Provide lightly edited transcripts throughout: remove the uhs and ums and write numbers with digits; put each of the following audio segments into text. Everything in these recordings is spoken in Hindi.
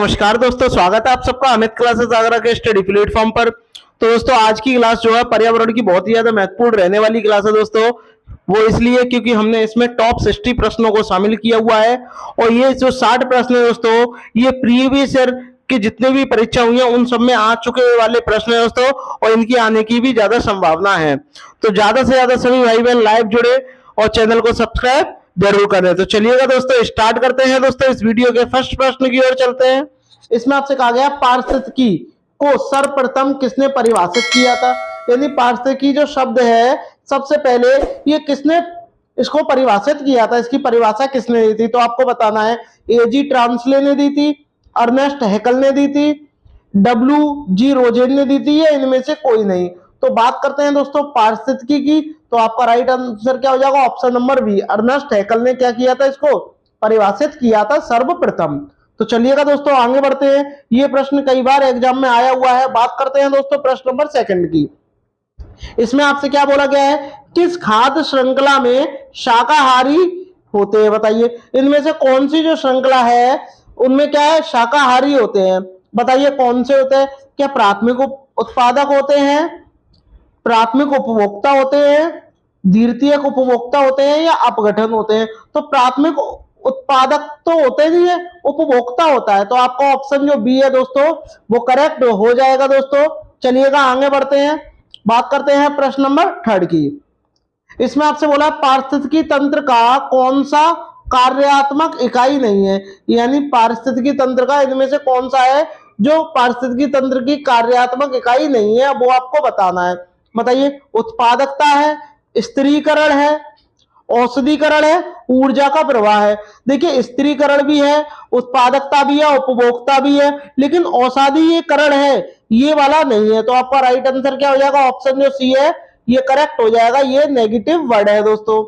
नमस्कार दोस्तों, स्वागत है आप सबका अमित क्लासेस आगरा के स्टडी प्लेटफॉर्म पर। तो दोस्तों आज की क्लास जो है पर्यावरण की बहुत ही ज्यादा महत्वपूर्ण रहने वाली क्लास है दोस्तों। वो इसलिए क्योंकि हमने इसमें टॉप 60 प्रश्नों को शामिल किया हुआ है और ये जो 60 प्रश्न है दोस्तों, ये प्रीवियस ईयर की जितने भी परीक्षा हुई है उन सब में आ चुके वाले प्रश्न है दोस्तों, और इनकी आने की भी ज्यादा संभावना है। तो ज्यादा से ज्यादा सभी भाई बहन लाइव जुड़े और चैनल को सब्सक्राइब जरूर करें। तो चलिएगा दोस्तों, स्टार्ट करते हैं दोस्तों इस वीडियो के फर्स्ट प्रश्न की ओर चलते हैं। इसमें आपसे कहा गया पारिस्थितिकी को सर्वप्रथम किसने परिभाषित किया था, यानी पारिस्थितिकी जो शब्द है सबसे पहले ये किसने इसको परिभाषित किया था, इसकी परिभाषा किसने दी थी। तो आपको बताना है एजी ट्रांसले ने दी थी, अर्नेस्ट हैकल ने दी थी, डब्ल्यू.जी. रोजेन ने दी थी, या इनमें से कोई नहीं। तो बात करते हैं दोस्तों पारिस्थितिकी की, तो आपका राइट आंसर क्या हो जाएगा, ऑप्शन नंबर बी, अर्नेस्ट हैकल ने क्या किया था, इसको परिभाषित किया था सर्वप्रथम। तो चलिएगा दोस्तों आगे बढ़ते हैं, ये प्रश्न कई बार एग्जाम में आया हुआ है। बात करते हैं दोस्तों प्रश्न नंबर सेकंड की। इसमें आपसे क्या बोला गया है, किस खाद्य श्रृंखला में शाकाहारी होते हैं, बताइए इनमें से कौन सी जो श्रृंखला है उनमें क्या है, शाकाहारी होते हैं। बताइए कौन से होते हैं, क्या प्राथमिक उत्पादक होते हैं, प्राथमिक उपभोक्ता होते हैं, द्वितीयक उपभोक्ता होते हैं, या अपघटन होते हैं। तो प्राथमिक उत्पादक तो होते नहीं है, उपभोक्ता होता है। तो आपका ऑप्शन जो बी है दोस्तों वो करेक्ट हो जाएगा दोस्तों। चलिएगा आगे बढ़ते हैं, बात करते हैं प्रश्न नंबर थर्ड की। इसमें आपसे बोला पारिस्थितिकी तंत्र का कौन सा कार्यात्मक इकाई नहीं है, यानी पारिस्थितिकी तंत्र का इनमें से कौन सा है जो पारिस्थितिकी तंत्र की कार्यात्मक इकाई नहीं है, वो आपको बताना है। बताइए उत्पादकता है, स्त्रीकरण है, औषधीकरण है, ऊर्जा का प्रवाह है। देखिए स्त्रीकरण भी है, उत्पादकता भी है, उपभोक्ता भी है, लेकिन औषधीकरण है ये वाला नहीं है। तो आपका राइट आंसर क्या हो जाएगा, ऑप्शन जो सी है ये करेक्ट हो जाएगा, ये नेगेटिव वर्ड है दोस्तों।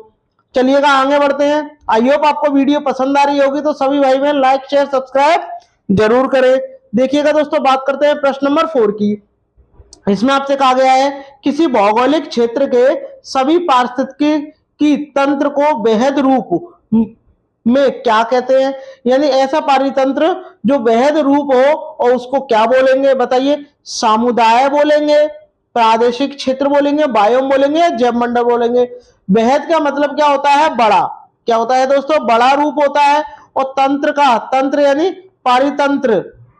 चलिएगा आगे बढ़ते हैं। आई होप आपको वीडियो पसंद आ रही होगी, तो सभी भाई बहन लाइक शेयर सब्सक्राइब जरूर करें। देखिएगा दोस्तों बात करते हैं प्रश्न नंबर 4 की। इसमें आपसे कहा गया है किसी भौगोलिक क्षेत्र के सभी पारिस्थितिकी की तंत्र को बेहद रूप में क्या कहते हैं, यानी ऐसा पारितंत्र जो बेहद रूप हो और उसको क्या बोलेंगे, बताइए समुदाय बोलेंगे, प्रादेशिक क्षेत्र बोलेंगे, बायोम बोलेंगे, या जैव मंडल बोलेंगे। बेहद का मतलब क्या होता है, बड़ा, क्या होता है दोस्तों, बड़ा रूप होता है। और तंत्र का, तंत्र यानी पारितंत्र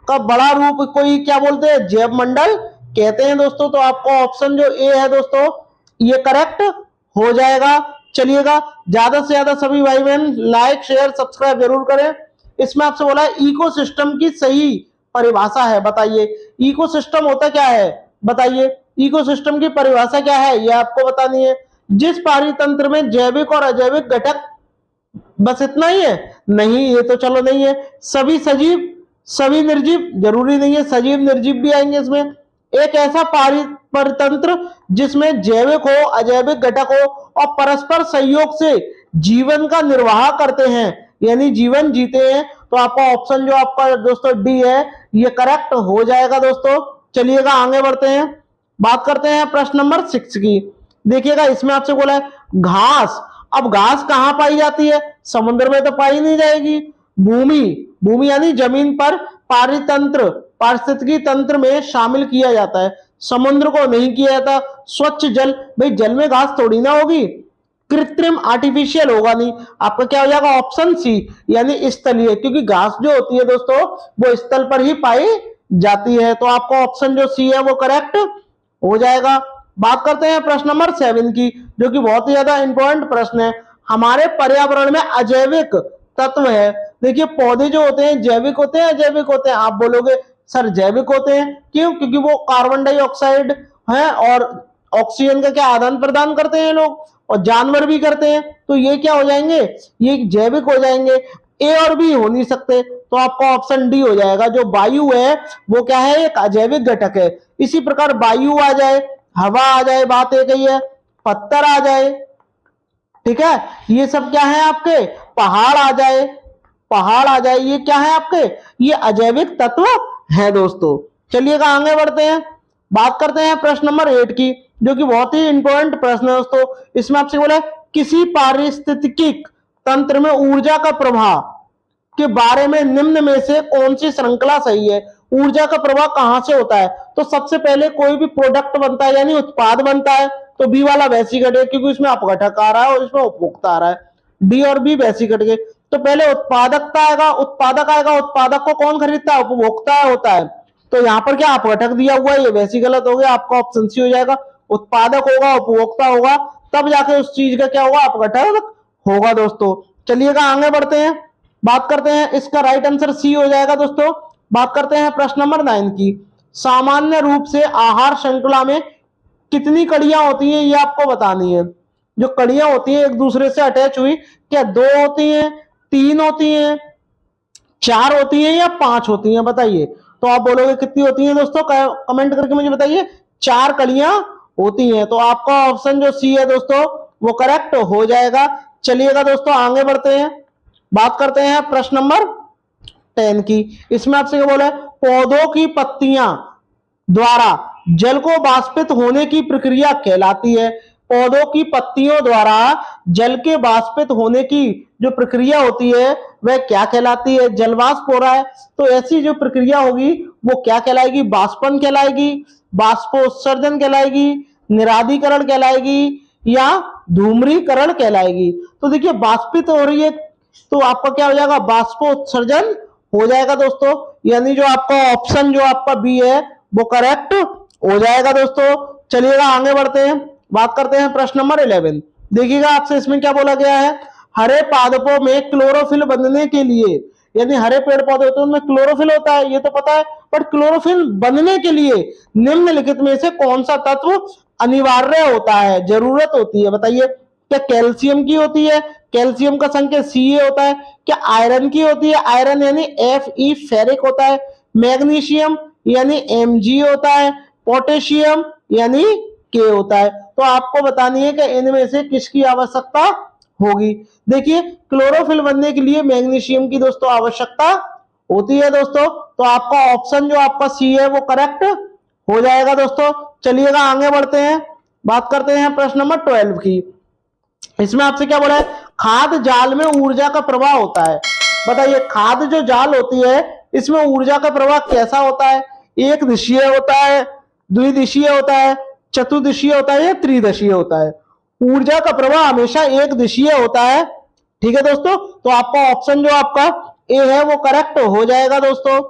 का बड़ा रूप कोई क्या बोलते हैं, जैव मंडल कहते हैं दोस्तों। तो आपका ऑप्शन जो ए है दोस्तों ये करेक्ट हो जाएगा। चलिएगा ज्यादा से ज्यादा सभी भाई बहन लाइक शेयर सब्सक्राइब जरूर करें। इसमें आपसे बोला है इकोसिस्टम की सही परिभाषा है, बताइए इकोसिस्टम होता क्या है, बताइए इकोसिस्टम की परिभाषा क्या है ये आपको बतानी है। जिस पारितंत्र में जैविक और अजैविक घटक, बस इतना ही है, नहीं ये तो चलो नहीं है, सभी सजीव सभी निर्जीव, जरूरी नहीं है सजीव निर्जीव भी आएंगे इसमें। एक ऐसा परितंत्र जिसमें जैविक हो अजैविक घटक हो और परस्पर सहयोग से जीवन का निर्वाह करते हैं, यानी जीवन जीते हैं। तो आपका ऑप्शन जो आपका दोस्तों डी है ये करेक्ट हो जाएगा दोस्तों। चलिएगा आगे बढ़ते हैं, बात करते हैं प्रश्न नंबर 6 की। देखिएगा इसमें आपसे बोला है घास, अब घास कहाँ पाई जाती है, समुद्र में तो पाई नहीं जाएगी। भूमि, भूमि यानी जमीन पर पारितंत्र पारिस्थितिकी तंत्र में शामिल किया जाता है, समुद्र को नहीं किया जाता। स्वच्छ जल, भाई जल में घास थोड़ी ना होगी, कृत्रिम आर्टिफिशियल होगा नहीं। आपका क्या हो जाएगा, ऑप्शन सी यानी स्थलीय, क्योंकि घास जो होती है दोस्तों वो स्थल पर ही पाई जाती है। तो आपका ऑप्शन जो सी है वो करेक्ट हो जाएगा। बात करते हैं प्रश्न नंबर 7 की, जो कि बहुत ही ज्यादा इंपॉर्टेंट प्रश्न है। हमारे पर्यावरण में अजैविक तत्व है। देखिए पौधे जो होते हैं जैविक होते हैं अजैविक होते हैं, आप बोलोगे सर जैविक होते हैं, क्यों, क्योंकि वो कार्बन डाइऑक्साइड है और ऑक्सीजन का क्या आदान प्रदान करते हैं लोग, और जानवर भी करते हैं। तो ये क्या हो जाएंगे, ये जैविक हो जाएंगे, ए और बी हो नहीं सकते। तो आपका ऑप्शन डी हो जाएगा। जो वायु है वो क्या है, एक अजैविक घटक है। इसी प्रकार वायु आ जाए, हवा आ जाए, बात एक ही है, पत्थर आ जाए, ठीक है, ये सब क्या है आपके, पहाड़ आ जाए, पहाड़ आ जाए, ये क्या है आपके, ये अजैविक तत्व है दोस्तों। चलिएगा आगे बढ़ते हैं, बात करते हैं प्रश्न नंबर 8 की, जो कि बहुत ही इंपॉर्टेंट प्रश्न है दोस्तों। इसमें आपसे बोला है किसी पारिस्थितिकी तंत्र में ऊर्जा का प्रभाव के बारे में निम्न में से कौन सी श्रृंखला सही है? ऊर्जा का प्रवाह कहां से होता है? तो सबसे पहले कोई भी प्रोडक्ट बनता है यानी उत्पाद बनता है तो बी वाला वैसिकट है, क्योंकि इसमें अपघटक आ रहा है और इसमें उपभोक्ता आ रहा है। डी और बी वैसिकट के। तो पहले उत्पादकता आएगा, उत्पादक आएगा, उत्पादक को कौन खरीदता है? उपभोक्ता होता है। तो यहाँ पर क्या अपघटक दिया हुआ है, ये वैसी गलत हो गया, आपका ऑप्शन सी हो जाएगा। उत्पादक होगा, उपभोक्ता होगा, तब जाके उस चीज का क्या होगा? अपघटक होगा दोस्तों। चलिएगा आगे बढ़ते हैं, बात करते हैं, इसका राइट आंसर सी हो जाएगा दोस्तों। बात करते हैं प्रश्न नंबर 9 की। सामान्य रूप से आहार श्रृंखला में कितनी कड़ियां होती हैं, ये आपको बतानी है। जो कड़ियां होती हैं एक दूसरे से अटैच हुई, क्या 2 होती हैं, 3 होती हैं, 4 होती हैं या 5 होती हैं? बताइए। तो आप बोलोगे कितनी होती हैं दोस्तों? कमेंट करके मुझे बताइए। 4 कड़ियां होती हैं। तो आपका ऑप्शन जो सी है दोस्तों वो करेक्ट हो जाएगा। चलिएगा दोस्तों आगे बढ़ते हैं, बात करते हैं प्रश्न नंबर 10 की। इसमें आपसे क्या बोला है? पौधों की पत्तियां द्वारा जल को वाष्पित होने की प्रक्रिया कहलाती है। पौधों की पत्तियों द्वारा जल के वाष्पित होने की जो प्रक्रिया होती है वह क्या कहलाती है? जल वाष्प हो रहा है तो ऐसी जो प्रक्रिया होगी वो क्या कहलाएगी? वाष्पन कहलाएगी, वाष्पोत्सर्जन कहलाएगी, निरादीकरण कहलाएगी या धूम्रीकरण कहलाएगी? तो देखिए वाष्पित हो रही है तो आपका क्या हो जाएगा? वाष्पोत्सर्जन हो जाएगा दोस्तों। यानी जो आपका ऑप्शन जो आपका बी है वो करेक्ट हो जाएगा दोस्तों। चलिएगा आगे बढ़ते हैं, बात करते हैं प्रश्न नंबर 11। देखिएगा आपसे इसमें क्या बोला गया है? हरे पादपों में क्लोरोफिल बनने के लिए, यानी हरे पेड़ पौधे होते हैं उनमें क्लोरोफिल होता है ये तो पता है, पर क्लोरोफिल बनने के लिए निम्नलिखित में से कौन सा तत्व अनिवार्य होता है, जरूरत होती है? बताइए। क्या कैल्शियम की होती है? कैल्शियम का संकेत Ca होता है। क्या आयरन की होती है? आयरन यानी Fe फेरिक होता है। मैग्नीशियम यानी Mg होता है। पोटेशियम यानी K होता है। तो आपको बतानी है कि इनमें से किसकी आवश्यकता होगी। देखिए क्लोरोफिल बनने के लिए मैग्नीशियम की दोस्तों आवश्यकता होती है दोस्तों। तो आपका ऑप्शन जो आपका सी है वो करेक्ट हो जाएगा दोस्तों। चलिएगा आगे बढ़ते हैं, बात करते हैं प्रश्न नंबर 12 की। इसमें आपसे क्या बोला है? खाद जाल में ऊर्जा का प्रवाह होता है। बताइए खाद जो जाल होती है इसमें ऊर्जा का प्रवाह कैसा होता है? एक दिशीय होता है, द्विदिशीय होता है, चतुर्दिशीय होता है या त्रिदिशीय होता है? ऊर्जा का प्रवाह हमेशा एक दिशीय होता है। ठीक है दोस्तों, तो आपका ऑप्शन जो आपका ए है वो करेक्ट हो जाएगा दोस्तों।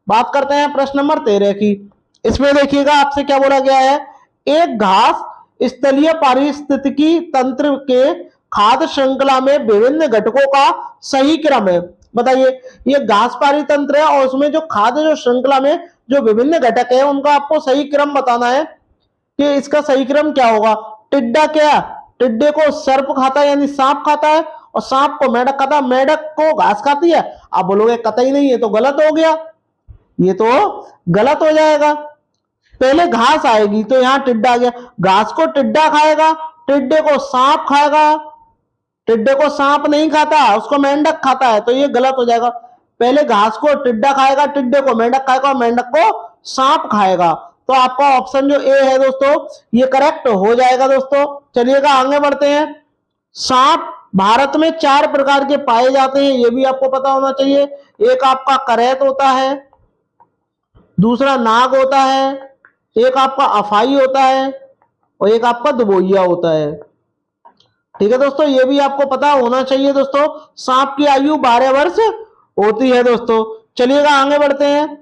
बात करते हैं प्रश्न नंबर 13 की। इसमें देखिएगा आपसे क्या बोला गया है? एक घास स्थलीय पारिस्थितिकी तंत्र के खाद्य श्रृंखला में विभिन्न घटकों का सही क्रम है। बताइए ये घास पारितंत्र है और उसमें जो खाद्य जो श्रृंखला में जो विभिन्न घटक है उनका आपको सही क्रम बताना है कि इसका सही क्रम क्या होगा। टिड्डा क्या? टिड्डे को सर्प खाता है यानी सांप खाता है, और सांप को मेढक खाता है, मेढक को घास खाती है। आप बोलोगे कतई नहीं, ये तो गलत हो गया, ये तो गलत हो जाएगा। पहले घास आएगी तो यहाँ टिड्डा आ गया, घास को टिड्डा खाएगा, टिड्डे को सांप खाएगा, टिड्डे को सांप नहीं खाता उसको मेंढक खाता है, तो ये गलत हो जाएगा। पहले घास को टिड्डा खाएगा, टिड्डे को मेंढक खाएगा, मेंढक को सांप खाएगा। तो आपका ऑप्शन जो ए है दोस्तों ये करेक्ट हो जाएगा दोस्तों। चलिएगा आगे बढ़ते हैं। सांप भारत में 4 प्रकार के पाए जाते हैं, ये भी आपको पता होना चाहिए। एक आपका करैत होता है, दूसरा नाग होता है, एक आपका अफाई होता है और एक आपका दुबोइया होता है। ठीक है दोस्तों, ये भी आपको पता होना चाहिए दोस्तों। सांप की आयु 12 वर्ष होती है दोस्तों। चलिएगा आगे बढ़ते हैं,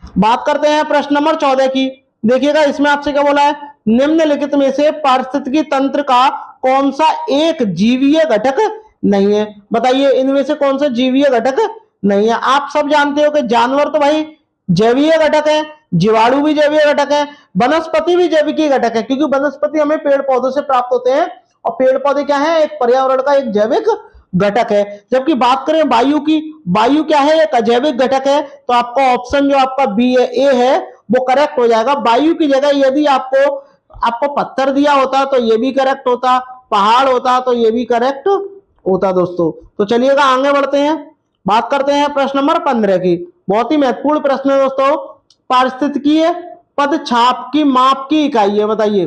बात करते हैं प्रश्न नंबर 14 की। देखिएगा इसमें आपसे क्या बोला है? निम्नलिखित में से पारिस्थितिकी तंत्र का कौन सा एक जीवीय घटक नहीं है? बताइए इनमें से कौन सा जीवीय घटक नहीं है? आप सब जानते हो कि जानवर तो भाई जैवीय घटक है, जीवाणु भी जैवीय घटक है, वनस्पति भी जैविक घटक है, क्योंकि वनस्पति हमें पेड़ पौधों से प्राप्त होते हैं और पेड़ पौधे क्या है? एक पर्यावरण का एक जैविक घटक है। जबकि बात करें वायु की, वायु क्या है? एक अजैविक घटक है। तो आपका ऑप्शन जो आपका बी है, ए है, वो करेक्ट हो जाएगा। वायु की जगह यदि आपको पत्थर दिया होता तो ये भी करेक्ट होता, पहाड़ होता तो ये भी करेक्ट होता दोस्तों। तो चलिएगा आगे बढ़ते हैं, बात करते हैं प्रश्न नंबर 15 की। बहुत ही महत्वपूर्ण प्रश्न है दोस्तों। पारिस्थितिकीय पदछाप की माप की इकाई है। बताइए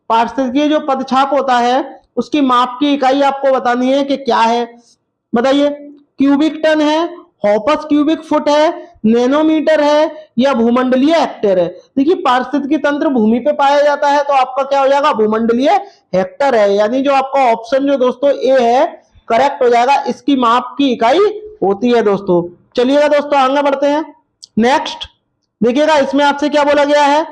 पारिस्थितिकीय जो पदछाप होता है उसकी माप की इकाई आपको बतानी है कि क्या है। बताइए क्यूबिक टन है, हॉपस क्यूबिक फुट है, नैनोमीटर है, या भूमंडलीय हेक्टेयर है। देखिए पारिस्थितिकी तंत्र भूमि पे पाया जाता है तो आपका क्या हो जाएगा, भूमंडलीय हेक्टर है। यानी जो आपका ऑप्शन जो दोस्तों ए है करेक्ट हो जाएगा। इसकी माप की इकाई होती है दोस्तों। चलिएगा दोस्तों आगे बढ़ते हैं। नेक्स्ट देखिएगा, इसमें आपसे क्या बोला गया है,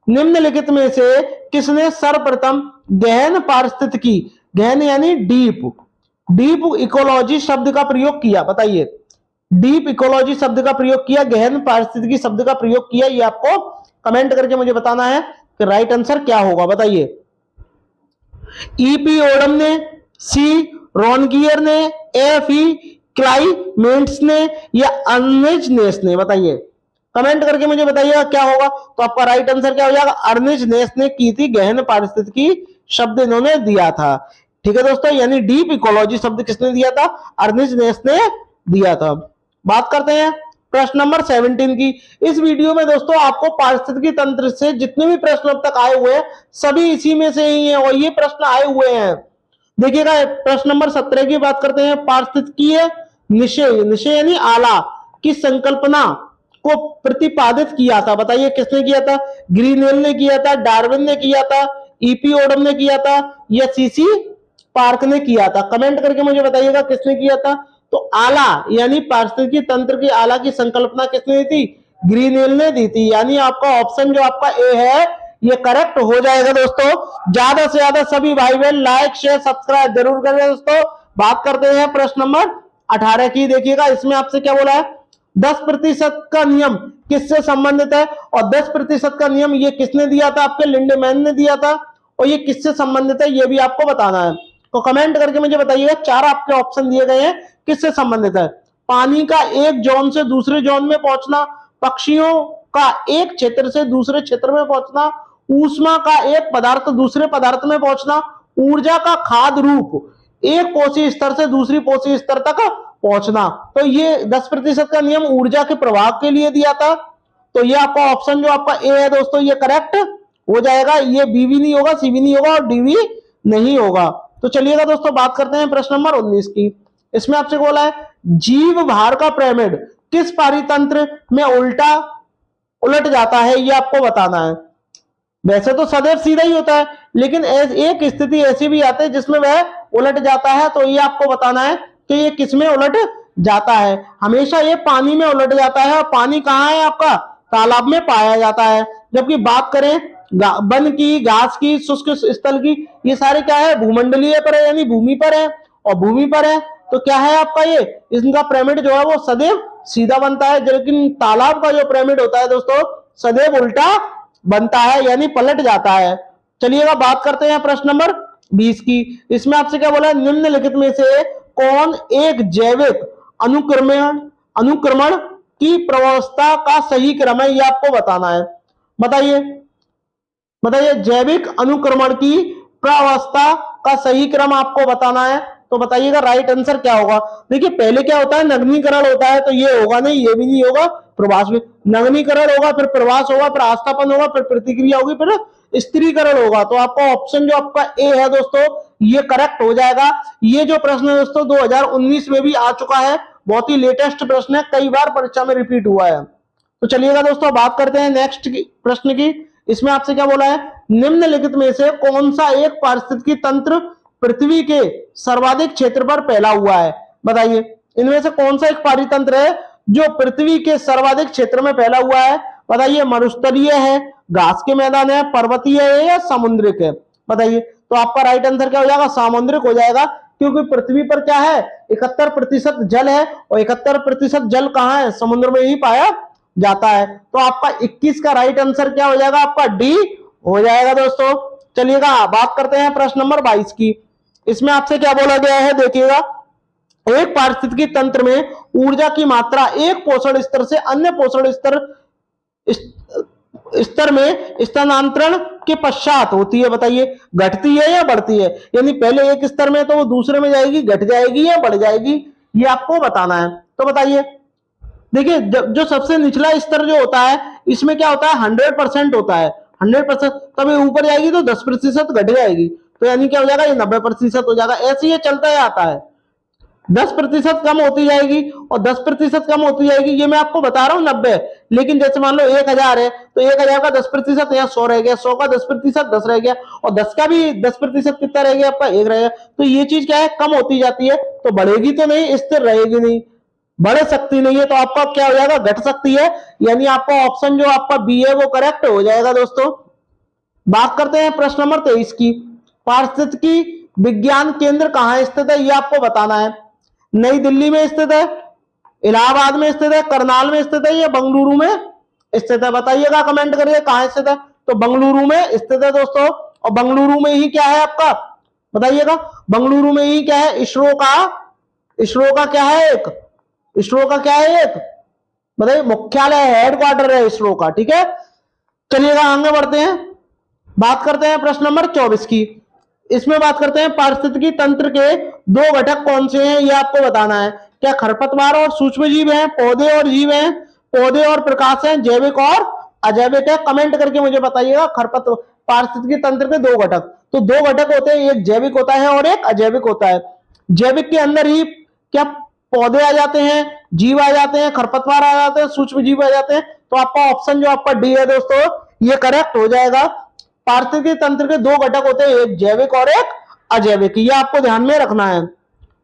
निम्नलिखित में से किसने सर्वप्रथम गहन पारिस्थितिकी, गहन यानी डीप इकोलॉजी शब्द का प्रयोग किया, बताइए। डीप इकोलॉजी शब्द का प्रयोग किया, गहन पारिस्थितिकी शब्द का प्रयोग किया, ये आपको कमेंट करके मुझे बताना है कि राइट आंसर क्या होगा, बताइए। ईपी ओडम ने, सी रॉनगियर ने, एफ क्लाइमेंट्स ने, या अर्नेस्ट नेस ने, बताइए। कमेंट करके मुझे बताइएगा क्या होगा। तो आपका राइट आंसर क्या हो जाएगा, अर्नेस्ट नेस ने की थी गहन पारिस्थितिकी शब्द इन्होंने दिया था। ठीक है दोस्तों, यानी डीप इकोलॉजी शब्द किसने दिया था, अर्नेस्ट नेस ने दिया था। बात करते हैं प्रश्न नंबर 17 की। इस वीडियो में दोस्तों आपको पारिस्थितिकी तंत्र से जितने भी प्रश्न अब तक आए हुए हैं सभी इसी में से ही हैं और ये प्रश्न आए हुए हैं। देखिएगा प्रश्न नंबर 17 की बात करते हैं। पारिस्थितिकीय निश्चय, निश्चय यानी आला की संकल्पना को प्रतिपादित किया था, बताइए किसने किया था। ग्रीनवेल ने किया था, डार्विन ने किया था, ईपी ओडम ने किया था, या सीसी पार्क ने किया था। कमेंट करके मुझे बताइएगा किसने किया था। तो आला यानी पारिस्थितिकी तंत्र की आला की संकल्पना किसने दी थी, ग्रीनवेल ने दी थी। यानी आपका ऑप्शन जो आपका ए है ये करेक्ट हो जाएगा दोस्तों। ज्यादा से ज्यादा सभी भाई बहन लाइक शेयर सब्सक्राइब जरूर करें दोस्तों। बात करते हैं प्रश्न नंबर 18 की। देखिएगा इसमें आपसे क्या बोला है, 10% का नियम किससे संबंधित है, और 10% का नियम ये किसने दिया था, आपके लिंडेमैन ने दिया था, और ये किससे संबंधित है ये भी आपको बताना है। तो कमेंट करके मुझे बताइएगा, चार आपके ऑप्शन दिए गए हैं किससे संबंधित है। पानी का एक जोन से दूसरे जोन में पहुंचना, पक्षियों का एक क्षेत्र से दूसरे क्षेत्र में पहुंचना, ऊष्मा का एक पदार्थ दूसरे पदार्थ में पहुंचना, ऊर्जा का खाद रूप एक पोषी स्तर से दूसरी पोषी स्तर तक पहुंचना। तो ये 10% का नियम ऊर्जा के प्रवाह के लिए दिया था। तो ये आपका ऑप्शन जो आपका ए है दोस्तों ये करेक्ट हो जाएगा। ये बी भी नहीं होगा, सी भी नहीं होगा और डी भी नहीं होगा। तो चलिएगा दोस्तों बात करते हैं प्रश्न नंबर 19 की। इसमें आपसे बोला है जीव भार का पिरामिड किस पारितंत्र में उलट जाता है, ये आपको बताना है। वैसे तो सदैव सीधा ही होता है लेकिन एक स्थिति ऐसी भी आती है जिसमें वह उलट जाता है। तो ये आपको बताना है कि ये किसमें उलट जाता है। हमेशा ये पानी में उलट जाता है और पानी कहाँ है आपका, तालाब में पाया जाता है। जबकि बात करें वन की, घास की, शुष्क स्थल की, ये सारे क्या है भूमंडलीय पर है यानी भूमि पर है। और भूमि पर है तो क्या है आपका ये, इनका पिरामिड जो है वो सदैव सीधा बनता है। लेकिन तालाब का जो पिरामिड होता है दोस्तों सदैव उल्टा बनता है यानी पलट जाता है। चलिएगा बात करते हैं प्रश्न नंबर 20 की। इसमें आपसे क्या बोला है, निम्नलिखित में से कौन एक जैविक अनुक्रमण की प्रवस्था का सही क्रम है, ये आपको बताना है। बताइए बताइए जैविक अनुक्रमण की प्रावस्था का सही क्रम आपको बताना है। तो बताइएगा राइट आंसर क्या होगा। देखिए पहले क्या होता है, नग्नीकरण होता है, तो ये होगा नहीं, ये भी नहीं होगा, प्रवास में नग्नीकरण होगा, फिर प्रवास होगा, फिर आस्थापन होगा, फिर प्रतिक्रिया होगी, फिर स्त्रीकरण होगा। तो आपका ऑप्शन जो आपका ए है दोस्तों ये करेक्ट हो जाएगा। ये जो प्रश्न है दोस्तों 2019 में भी आ चुका है, बहुत ही लेटेस्ट प्रश्न है, कई बार परीक्षा में रिपीट हुआ है। तो चलिएगा दोस्तों बात करते हैं नेक्स्ट प्रश्न की। इसमें आपसे क्या बोला है, निम्नलिखित में से कौन सा एक पारिस्थितिकी तंत्र पृथ्वी के सर्वाधिक क्षेत्र पर फैला हुआ है। बताइए इनमें से कौन सा एक पारितंत्र है जो पृथ्वी के सर्वाधिक क्षेत्र में फैला हुआ है। बताइए मरुस्थलीय है, घास के मैदान है, पर्वतीय है, या समुद्रिक है। बताइए तो आपका राइट आंसर क्या हो जाएगा, सामुद्रिक हो जाएगा। क्योंकि पृथ्वी पर क्या है 71% जल है और 71% जल कहाँ है, समुद्र में ही पाया जाता है। तो आपका 21 का राइट आंसर क्या हो जाएगा, आपका डी हो जाएगा दोस्तों। चलिएगा बात करते हैं प्रश्न नंबर 22 की। इसमें आपसे क्या बोला गया है, देखिएगा एक पारिस्थितिकी तंत्र में ऊर्जा की मात्रा एक पोषण स्तर से अन्य पोषण स्तर में स्थानांतरण के पश्चात होती है। बताइए घटती है या बढ़ती है, यानी पहले एक स्तर में तो वो दूसरे में जाएगी, घट जाएगी या बढ़ जाएगी, ये आपको बताना है। तो बताइए देखिए जो सबसे निचला स्तर जो होता है इसमें क्या होता है 100% होता है, 100%। तब ये ऊपर जाएगी तो 10% घट जाएगी, तो यानी क्या हो जाएगा ये 90% हो जाएगा। ऐसे ये चलता ही आता है। 10% कम होती जाएगी और 10% कम होती जाएगी, ये मैं आपको बता रहा हूँ 90। लेकिन जैसे मान लो 1000 है तो 1000 का 10% यहाँ 100 रह गया, 100 का 10% 10 रह गया, और 10 का भी 10% कितना रह गया आपका 1 रहेगा। तो ये चीज क्या है, कम होती जाती है, तो बढ़ेगी तो नहीं, स्थिर रहेगी नहीं, बढ़ सकती नहीं है, तो आपका क्या हो जाएगा, घट सकती है। यानी आपका ऑप्शन जो आपका बी है वो करेक्ट हो जाएगा दोस्तों। बात करते हैं प्रश्न नंबर 23 की। पारिस्थितिकी विज्ञान केंद्र कहाँ स्थित है, ये आपको बताना है। नई दिल्ली में स्थित है, इलाहाबाद में स्थित है, करनाल में स्थित है, या बंगलुरु में स्थित है, बताइएगा, कमेंट करिए कहाँ स्थित है। तो बंगलुरु में स्थित है दोस्तों। और बंगलुरु में ही क्या है आपका, बताइएगा, बंगलुरु में ही क्या है, इसरो का क्या है, एक इसरो का क्या है, एक बताइए, मुख्यालय हेडक्वार्टर है इसरो का, ठीक है। चलिएगा आगे बढ़ते हैं, बात करते हैं प्रश्न नंबर 24 की। इसमें बात करते हैं पारिस्थितिकी तंत्र के 2 घटक कौन से हैं, ये आपको बताना है। क्या खरपतवार और सूक्ष्म जीव हैं, पौधे और जीव हैं, पौधे और प्रकाश हैं, जैविक और अजैविक है, कमेंट करके मुझे बताइएगा। पारिस्थितिकी तंत्र के 2 घटक, तो 2 घटक होते हैं, एक जैविक होता है और एक अजैविक होता है। जैविक के अंदर ही क्या पौधे आ जाते हैं, जीव आ जाते हैं, खरपतवार आ जाते हैं, सूक्ष्म जीव आ जाते हैं। तो आपका ऑप्शन जो आपका डी है दोस्तों, ये करेक्ट हो जाएगा। पारिस्थितिकी तंत्र के 2 घटक होते हैं, एक जैविक और एक अजैविक, ये आपको ध्यान में रखना है।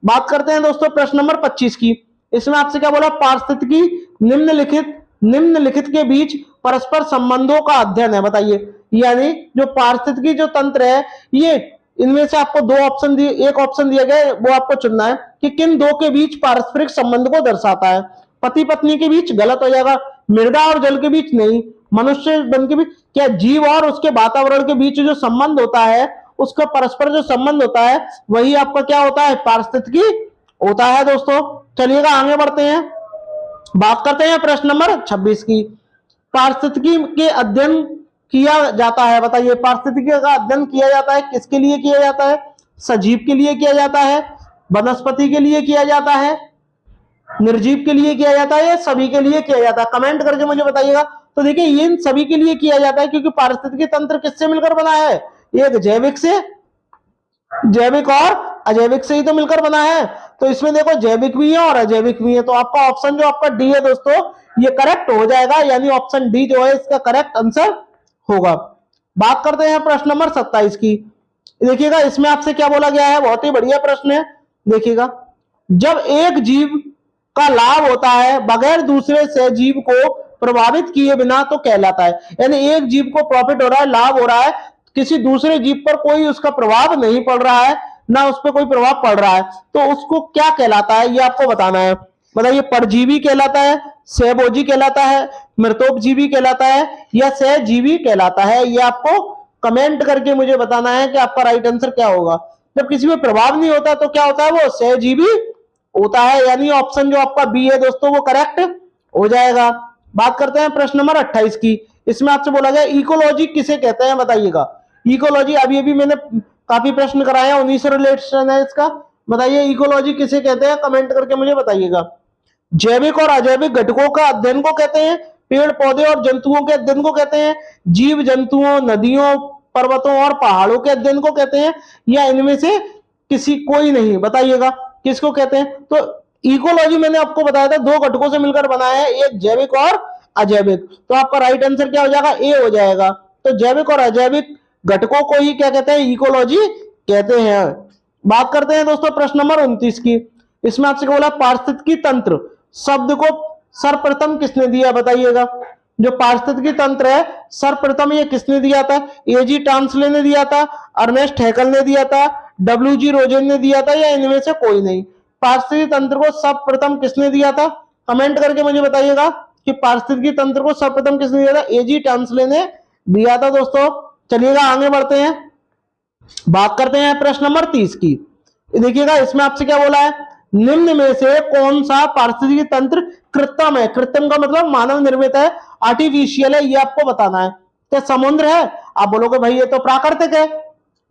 बात करते हैं दोस्तों प्रश्न नंबर 25 की। इसमें आपसे क्या बोला, पारिस्थितिकी निम्नलिखित के बीच परस्पर संबंधों का अध्ययन है, बताइए। यानी जो पारिस्थितिकी जो तंत्र है, ये इनमें से आपको 2 ऑप्शन दिए, एक ऑप्शन दिया गया है, वो आपको चुनना है कि किन 2 के बीच पारस्परिक संबंध को दर्शाता है। पति पत्नी के बीच गलत हो जाएगा, मृदा और जल के बीच नहीं, मनुष्य बन के बीच, क्या जीव और उसके वातावरण के बीच जो संबंध होता है, उसका परस्पर जो संबंध होता है, वही आपका क्या होता है, पारिस्थितिकी होता है दोस्तों। चलिएगा आगे बढ़ते हैं, बात करते हैं प्रश्न नंबर 26 की। पारिस्थितिकी के अध्ययन किया जाता है, बताइए, पारिस्थितिकी का अध्ययन किया जाता है, किसके लिए किया जाता है, सजीव के लिए किया जाता है, वनस्पति के लिए किया जाता है, निर्जीव के लिए किया जाता है, या सभी के लिए किया जाता है, कमेंट करके मुझे बताइएगा। तो देखिए, ये इन सभी के लिए किया जाता है, क्योंकि पारिस्थितिकी तंत्र किससे मिलकर बना है, एक जैविक और अजैविक से ही तो मिलकर बना है। तो इसमें देखो जैविक भी है और अजैविक भी है, तो आपका ऑप्शन जो आपका डी है दोस्तों, ये करेक्ट हो जाएगा। यानी ऑप्शन डी जो है इसका करेक्ट आंसर होगा। बात करते हैं प्रश्न नंबर 27 की। देखिएगा, इसमें आपसे क्या बोला गया है, बहुत ही बढ़िया प्रश्न है। देखिएगा, जब एक जीव का लाभ होता है बगैर दूसरे से जीव को प्रभावित किए बिना, तो कहलाता है। यानी एक जीव को प्रॉफिट हो रहा है, लाभ हो रहा है, किसी दूसरे जीव पर कोई उसका प्रभाव नहीं पड़ रहा है, ना उस पर कोई प्रभाव पड़ रहा है, तो उसको क्या कहलाता है, ये आपको बताना है। बताइए, परजीवी कहलाता है, सहभोजी कहलाता है, मृतोपजीवी कहलाता है, या सहजीवी कहलाता है, ये आपको कमेंट करके मुझे बताना है कि आपका राइट आंसर क्या होगा। जब किसी में प्रभाव नहीं होता तो क्या होता है, वो सहजीवी होता है। यानी ऑप्शन जो आपका बी है दोस्तों, वो करेक्ट हो जाएगा। बात करते हैं प्रश्न नंबर 28 की। इसमें आपसे बोला गया इकोलॉजी किसे कहते हैं, बताइएगा। इकोलॉजी अभी अभी मैंने काफी प्रश्न कराया, उन्हीं से रिलेटेड है इसका। बताइए, इकोलॉजी किसे कहते हैं, कमेंट करके मुझे बताइएगा। जैविक और अजैविक घटकों का अध्ययन को कहते हैं, पेड़ पौधे और जंतुओं के अध्ययन को कहते हैं, जीव जंतुओं, नदियों, पर्वतों और पहाड़ों के अध्ययन को कहते हैं, या इनमें से किसी कोई नहीं, बताइएगा किसको कहते हैं। तो इकोलॉजी मैंने आपको बताया था 2 घटकों से मिलकर बना है, एक जैविक और अजैविक। तो आपका राइट आंसर क्या हो जाएगा, ए हो जाएगा। तो जैविक और अजैविक घटकों को ही क्या कहते हैं, इकोलॉजी कहते हैं। बात करते हैं दोस्तों प्रश्न नंबर 29 की। इसमें आपसे बोला पारिस्थितिकी तंत्र शब्द को सर्वप्रथम किसने दिया, बताइएगा। जो पारिस्थितिकी तंत्र है, सर्वप्रथम ये किसने दिया था, एजी टांसले ने दिया था, अर्नेस्ट हैकल ने दिया था, डब्ल्यूजी रोजेन ने दिया था, या इनमें से कोई नहीं। पारिस्थितिकी तंत्र को सर्वप्रथम किसने दिया था, कमेंट करके मुझे बताइएगा कि पारिस्थितिकी तंत्र को सर्वप्रथम किसने दिया था। एजी टांसले ने दिया था दोस्तों। चलिएगा आगे बढ़ते हैं, बात करते हैं प्रश्न नंबर 30 की। देखिएगा, इसमें आपसे क्या बोला है, निम्न में से कौन सा पारिस्थितिकी तंत्र कृत्रिम है। कृत्रिम का मतलब मानव निर्मित है, आर्टिफिशियल है, ये आपको बताना है। क्या समुद्र है, आप बोलोगे भाई ये तो प्राकृतिक है,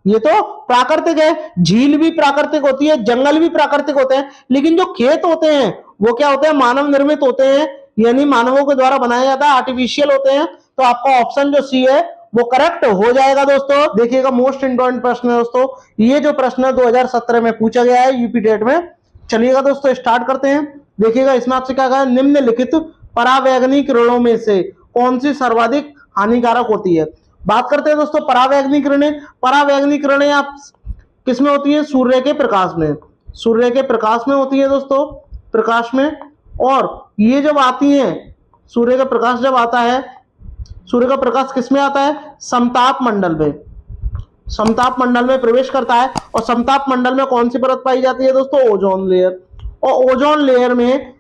ये तो प्राकृतिक है। झील भी प्राकृतिक होती है, जंगल भी प्राकृतिक होते हैं, लेकिन जो खेत होते हैं वो क्या होते हैं, मानव निर्मित होते हैं, यानी मानवों के द्वारा बनाया जाता है, आर्टिफिशियल होते हैं। तो आपका ऑप्शन जो सी है वो करेक्ट हो जाएगा दोस्तों। देखिएगा, मोस्ट इंपॉर्टेंट प्रश्न है दोस्तों, ये जो प्रश्न 2017 में पूछा गया है यूपी टेट में। चलिएगा दोस्तों स्टार्ट करते हैं। देखिएगा इसमें आपसे क्या कहा है, निम्नलिखित परावैंगनी किरणों में से कौन सी सर्वाधिक हानिकारक होती है। बात करते हैं दोस्तों परावैंगनी किरणें। परावैंगनी किरणें आप किसमें होती है, सूर्य के प्रकाश में, सूर्य के प्रकाश में होती है दोस्तों, प्रकाश में। और ये जब आती है, सूर्य का प्रकाश जब आता है, सूर्य का प्रकाश किसमें आता है, समताप मंडल में, समताप मंडल में प्रवेश करता है। और समताप मंडल में कौन सी परत पाई जाती है दोस्तों, ओजोन लेयर। और ओजोन लेयर में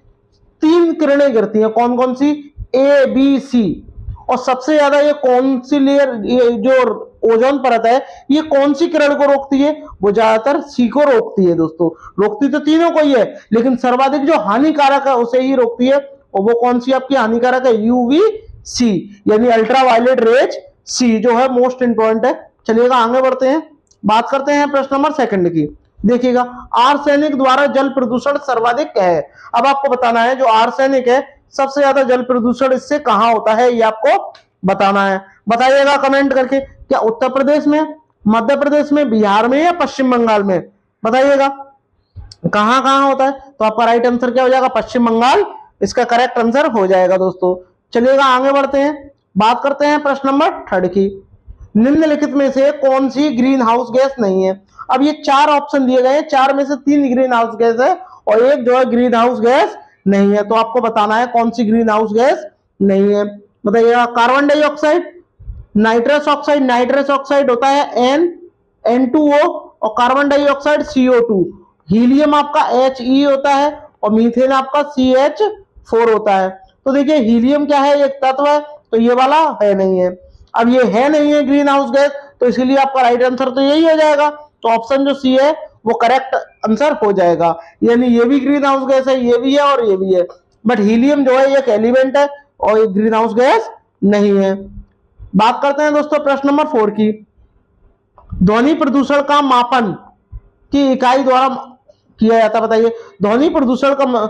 3 किरणें गिरती हैं, कौन कौन सी, ए बी सी। और सबसे ज्यादा ये कौन सी लेयर, ये जो ओजोन परत है, ये कौन सी किरण को रोकती है, वो ज्यादातर सी को रोकती है दोस्तों। रोकती तो तीनों को ही है, लेकिन सर्वाधिक जो हानिकारक है उसे ही रोकती है। और वो कौन सी आपकी हानिकारक है, यूवी सी, यानी अल्ट्रावायलेट रेज सी जो है मोस्ट इंपॉर्टेंट है। चलिएगा आगे बढ़ते हैं, बात करते हैं प्रश्न नंबर 2 की। देखिएगा आर्सेनिक द्वारा जल प्रदूषण सर्वाधिक है। अब आपको बताना है जो आर्सेनिक है सबसे ज्यादा जल प्रदूषण इससे कहां होता है, ये आपको बताना है। बताइएगा कमेंट करके, क्या उत्तर प्रदेश में, मध्य प्रदेश में, बिहार में या पश्चिम बंगाल में, बताइएगा कहां कहां होता है। तो आपका राइट आंसर क्या हो जाएगा, पश्चिम बंगाल इसका करेक्ट आंसर हो जाएगा दोस्तों। चलिएगा आगे बढ़ते हैं, बात करते हैं प्रश्न नंबर 3 की। निम्नलिखित में से कौन सी ग्रीन हाउस गैस नहीं है। अब ये 4 ऑप्शन दिए गए हैं, 4 में से 3 ग्रीन हाउस गैस है और एक जो है ग्रीन हाउस गैस नहीं है। तो आपको बताना है कौन सी ग्रीन हाउस गैस नहीं है। बताइएगा carbon dioxide, nitrous oxide, nitrous oxide होता है N2O और कार्बन डाइऑक्साइड CO2, हीलियम आपका He होता है और मीथेन आपका CH4 होता है। तो देखिए हीलियम क्या है, एक तत्व है, तो ये वाला है नहीं है। अब ये है नहीं है ग्रीन हाउस गैस, तो इसीलिए आपका राइट आंसर तो यही हो जाएगा। तो ऑप्शन जो सी है वो करेक्ट आंसर हो जाएगा, यानी ये भी ग्रीन हाउस गैस है, ये भी है और ये भी है। बट हीलियम जो है एक एलिमेंट है और ये ग्रीन हाउस गैस नहीं है। बात करते हैं दोस्तों प्रश्न नंबर 4 की। ध्वनि प्रदूषण का मापन की इकाई द्वारा किया जाता है। बताइए ध्वनि प्रदूषण का,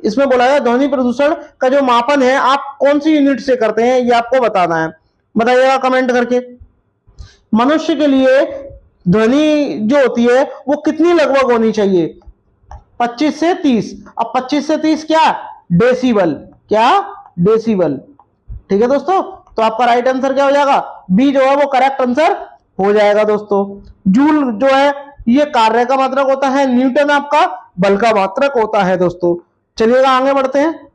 इसमें बोला है ध्वनि प्रदूषण का जो मापन है आप कौन सी यूनिट से करते हैं, ये आपको बताना है। बताइएगा कमेंट करके। मनुष्य के लिए ध्वनि जो होती है वो कितनी लगभग होनी चाहिए, 25 से 30। अब 25 से 30 क्या, डेसिबल, क्या, डेसिबल। ठीक है दोस्तों, तो आपका राइट आंसर क्या हो जाएगा, बी जो है वो करेक्ट आंसर हो जाएगा दोस्तों। जूल जो है ये कार्य का मात्रक होता है, न्यूटन आपका बल का मात्रक होता है दोस्तों। चलिएगा आगे बढ़ते हैं,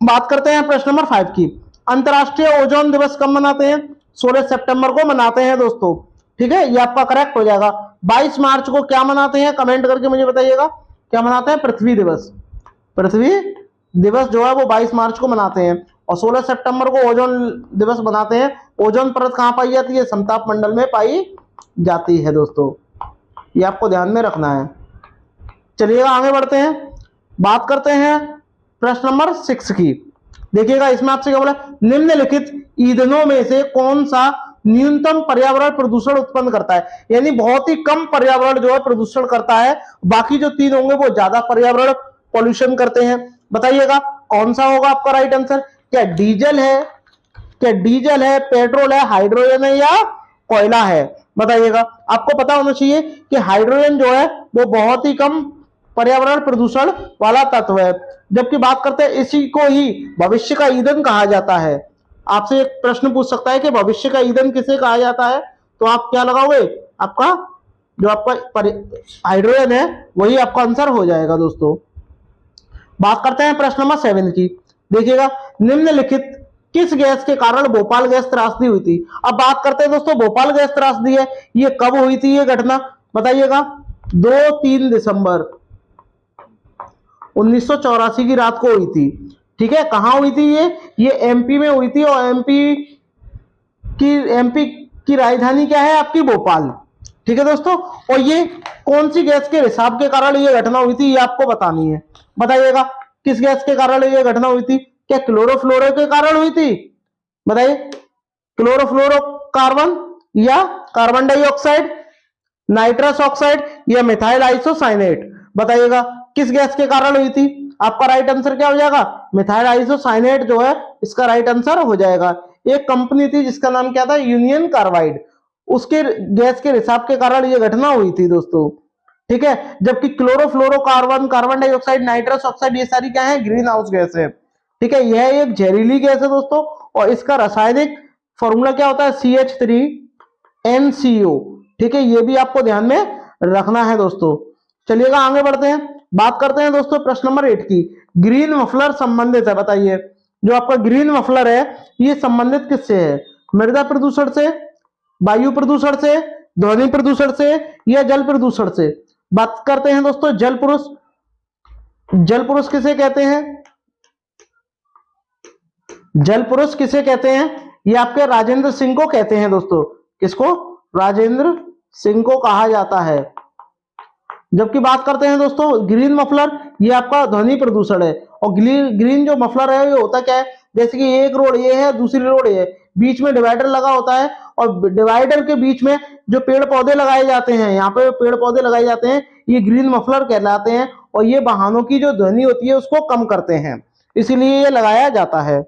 बात करते हैं प्रश्न नंबर 5 की। अंतरराष्ट्रीय ओजोन दिवस कब मनाते हैं, 16 सितंबर को मनाते हैं दोस्तों। ठीक है, ये आपका करेक्ट हो जाएगा। 22 मार्च को क्या मनाते हैं, कमेंट करके मुझे बताइएगा क्या मनाते हैं, पृथ्वी दिवस। पृथ्वी दिवस जो है वो 22 मार्च को मनाते हैं। और 16 सितंबर को ओजोन दिवस मनाते हैं। ओजोन परत कहां पाई जाती है, समताप मंडल में पाई जाती है दोस्तों, ये आपको ध्यान में रखना है। चलिएगा आगे बढ़ते हैं, बात करते हैं प्रश्न नंबर 6 की। देखिएगा इसमें आपसे क्या बोला, निम्नलिखित ईंधनों में से कौन सा न्यूनतम पर्यावरण प्रदूषण उत्पन्न करता है, यानी बहुत ही कम पर्यावरण जो है प्रदूषण करता है, बाकी जो 3 होंगे वो ज्यादा पर्यावरण पॉल्यूशन करते हैं। बताइएगा कौन सा होगा आपका राइट आंसर, क्या डीजल है, क्या डीजल है, पेट्रोल है, हाइड्रोजन है या कोयला है। बताइएगा, आपको पता होना चाहिए कि हाइड्रोजन जो है वो बहुत ही कम पर्यावरण प्रदूषण वाला तत्व है। जबकि बात करते हैं इसी को ही भविष्य का ईंधन कहा जाता है। आपसे एक प्रश्न पूछ सकता है कि भविष्य का ईंधन किसे कहा जाता है, तो आप क्या लगाओगे, आपका जो आपका हाइड्रोजन है वही आपका आंसर हो जाएगा दोस्तों। बात करते हैं प्रश्न नंबर 7 की। देखिएगा निम्नलिखित किस गैस के कारण भोपाल गैस त्रासदी हुई थी। अब बात करते हैं दोस्तों भोपाल गैस त्रासदी है, ये कब हुई थी ये घटना, बताइएगा। 2-3 दिसंबर 1984 की रात को हुई थी। ठीक है, कहां हुई थी ये एमपी में हुई थी। और एमपी की राजधानी क्या है आपकी, भोपाल। ठीक है दोस्तों, और ये कौन सी गैस के रिसाव के कारण ये घटना हुई थी, ये आपको बतानी है। बताइएगा किस गैस के कारण ये घटना हुई थी, क्या क्लोरोफ्लोरो के कारण हुई थी, बताइए, क्लोरोफ्लोरोकार्बन या कार्बन डाइऑक्साइड, नाइट्रस ऑक्साइड या मिथाइल आइसोसाइनेट। बताइएगा किस गैस के कारण हुई थी, आपका राइट आंसर क्या हो जाएगा, मिथाइल आइसोसाइनेट जो है इसका राइट आंसर हो जाएगा। एक कंपनी थी जिसका नाम क्या था, यूनियन कार्बाइड, उसके गैस के रिसाव के कारण ये घटना हुई थी दोस्तों। ठीक है। जबकि chlorofluorocarbon, carbon dioxide, nitrous oxide, ये सारी क्या है, ग्रीन हाउस गैस है। ठीक है, यह एक जहरीली गैस है दोस्तों, और इसका रासायनिक फॉर्मूला क्या होता है, CH3NCO। ठीक है, ये भी आपको ध्यान में रखना है दोस्तों। चलिएगा आगे बढ़ते हैं, बात करते हैं दोस्तों प्रश्न नंबर 8 की। ग्रीन मफलर संबंधित है, बताइए जो आपका ग्रीन मफलर है ये संबंधित किससे है, मृदा प्रदूषण से, वायु प्रदूषण से, ध्वनि प्रदूषण से, या जल प्रदूषण से। बात करते हैं दोस्तों जल पुरुष। जल पुरुष किसे कहते हैं, जल पुरुष किसे कहते हैं, ये आपके राजेंद्र सिंह को कहते हैं दोस्तों। किसको, राजेंद्र सिंह को कहा जाता है। जबकि बात करते हैं दोस्तों ग्रीन मफलर, ये आपका ध्वनि प्रदूषण है। और ग्रीन जो मफलर है ये होता क्या है, जैसे कि एक रोड ये है, दूसरी रोड ये है, बीच में डिवाइडर लगा होता है, और डिवाइडर के बीच में जो पेड़ पौधे लगाए जाते हैं, यहाँ पे पेड़ पौधे लगाए जाते हैं, ये ग्रीन मफलर कहलाते हैं। और ये वाहनों की जो ध्वनि होती है उसको कम करते हैं, इसीलिए ये लगाया जाता है।